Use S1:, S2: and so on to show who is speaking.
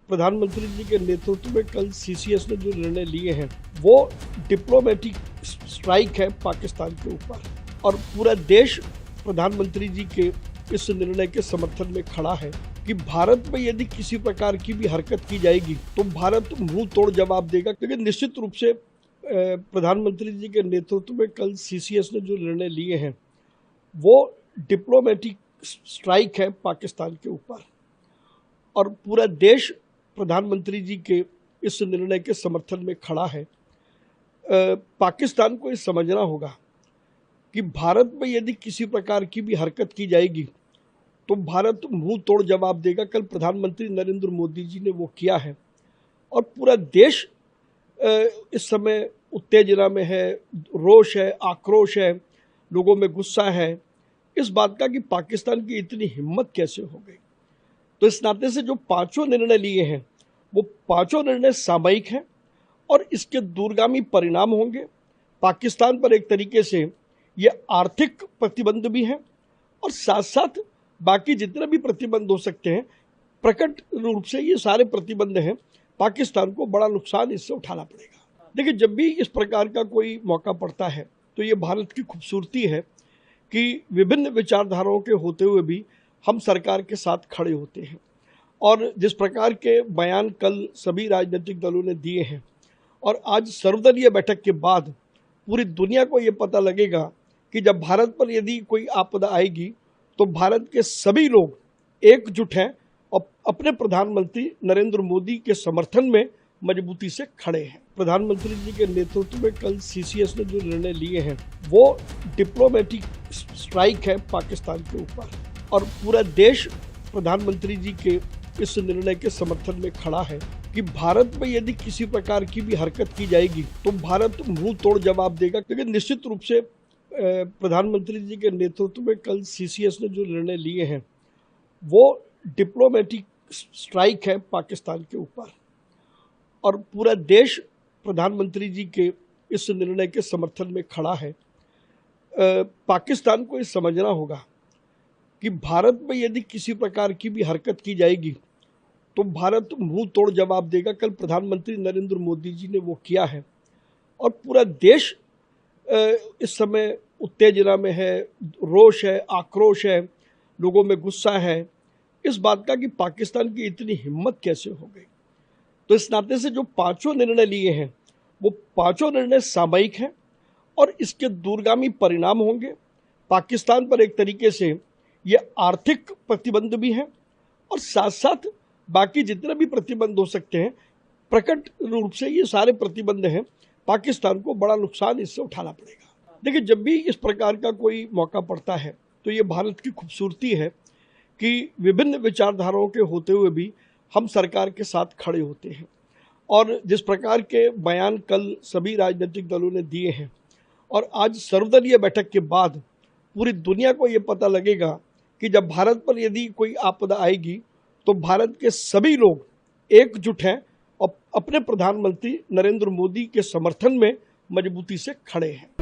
S1: प्रधानमंत्री जी के नेतृत्व में कल सीसीएस ने जो निर्णय लिए हैं वो डिप्लोमेटिक स्ट्राइक है पाकिस्तान के ऊपर, और पूरा देश प्रधानमंत्री जी के इस निर्णय के समर्थन में खड़ा है कि भारत में यदि किसी प्रकार की भी हरकत की जाएगी तो भारत मुंह तोड़ जवाब देगा। क्योंकि निश्चित रूप से प्रधानमंत्री जी के नेतृत्व में कल सीसीएस ने जो निर्णय लिए हैं वो डिप्लोमेटिक स्ट्राइक है पाकिस्तान के ऊपर, और पूरा देश प्रधानमंत्री जी के इस निर्णय के समर्थन में खड़ा है। पाकिस्तान को ये समझना होगा कि भारत में यदि किसी प्रकार की भी हरकत की जाएगी तो भारत मुंह तोड़ जवाब देगा। कल प्रधानमंत्री नरेंद्र मोदी जी ने वो किया है, और पूरा देश इस समय उत्तेजना में है, रोष है, आक्रोश है, लोगों में गुस्सा है इस बात का कि पाकिस्तान की इतनी हिम्मत कैसे हो गई। तो इस नाते से जो पांचों निर्णय लिए हैं वो पांचों निर्णय सामयिक हैं और इसके दूरगामी परिणाम होंगे। पाकिस्तान पर एक तरीके से ये आर्थिक प्रतिबंध भी हैं और साथ साथ बाकी जितने भी प्रतिबंध हो सकते हैं, प्रकट रूप से ये सारे प्रतिबंध हैं। पाकिस्तान को बड़ा नुकसान इससे उठाना पड़ेगा। देखिए, जब भी इस प्रकार का कोई मौका पड़ता है तो ये भारत की खूबसूरती है कि विभिन्न विचारधाराओं के होते हुए भी हम सरकार के साथ खड़े होते हैं। और जिस प्रकार के बयान कल सभी राजनीतिक दलों ने दिए हैं, और आज सर्वदलीय बैठक के बाद पूरी दुनिया को ये पता लगेगा कि जब भारत पर यदि कोई आपदा आएगी तो भारत के सभी लोग एकजुट हैं और अपने प्रधानमंत्री नरेंद्र मोदी के समर्थन में मजबूती से खड़े हैं। प्रधानमंत्री जी के नेतृत्व में कल सीसीएस ने जो निर्णय लिए हैं वो डिप्लोमेटिक स्ट्राइक है पाकिस्तान के ऊपर, और पूरा देश प्रधानमंत्री जी के इस निर्णय के समर्थन में खड़ा है कि भारत में यदि किसी प्रकार की भी हरकत की जाएगी तो भारत मुंह तोड़ जवाब देगा। क्योंकि निश्चित रूप से प्रधानमंत्री जी के नेतृत्व में कल सीसीएस ने जो निर्णय लिए हैं वो डिप्लोमेटिक स्ट्राइक है पाकिस्तान के ऊपर, और पूरा देश प्रधानमंत्री जी के इस निर्णय के समर्थन में खड़ा है। पाकिस्तान को ये समझना होगा कि भारत में यदि किसी प्रकार की भी हरकत की जाएगी तो भारत मुंह तोड़ जवाब देगा। कल प्रधानमंत्री नरेंद्र मोदी जी ने वो किया है, और पूरा देश इस समय उत्तेजना में है, रोष है, आक्रोश है, लोगों में गुस्सा है इस बात का कि पाकिस्तान की इतनी हिम्मत कैसे हो गई। तो इस नाते से जो पांचों निर्णय लिए हैं वो पांचों निर्णय सामयिक हैं और इसके दूरगामी परिणाम होंगे। पाकिस्तान पर एक तरीके से ये आर्थिक प्रतिबंध भी हैं और साथ साथ बाकी जितने भी प्रतिबंध हो सकते हैं, प्रकट रूप से ये सारे प्रतिबंध हैं। पाकिस्तान को बड़ा नुकसान इससे उठाना पड़ेगा। देखिए, जब भी इस प्रकार का कोई मौका पड़ता है तो ये भारत की खूबसूरती है कि विभिन्न विचारधाराओं के होते हुए भी हम सरकार के साथ खड़े होते हैं। और जिस प्रकार के बयान कल सभी राजनीतिक दलों ने दिए हैं, और आज सर्वदलीय बैठक के बाद पूरी दुनिया को ये पता लगेगा कि जब भारत पर यदि कोई आपदा आएगी तो भारत के सभी लोग एकजुट हैं और अपने प्रधानमंत्री नरेंद्र मोदी के समर्थन में मजबूती से खड़े हैं।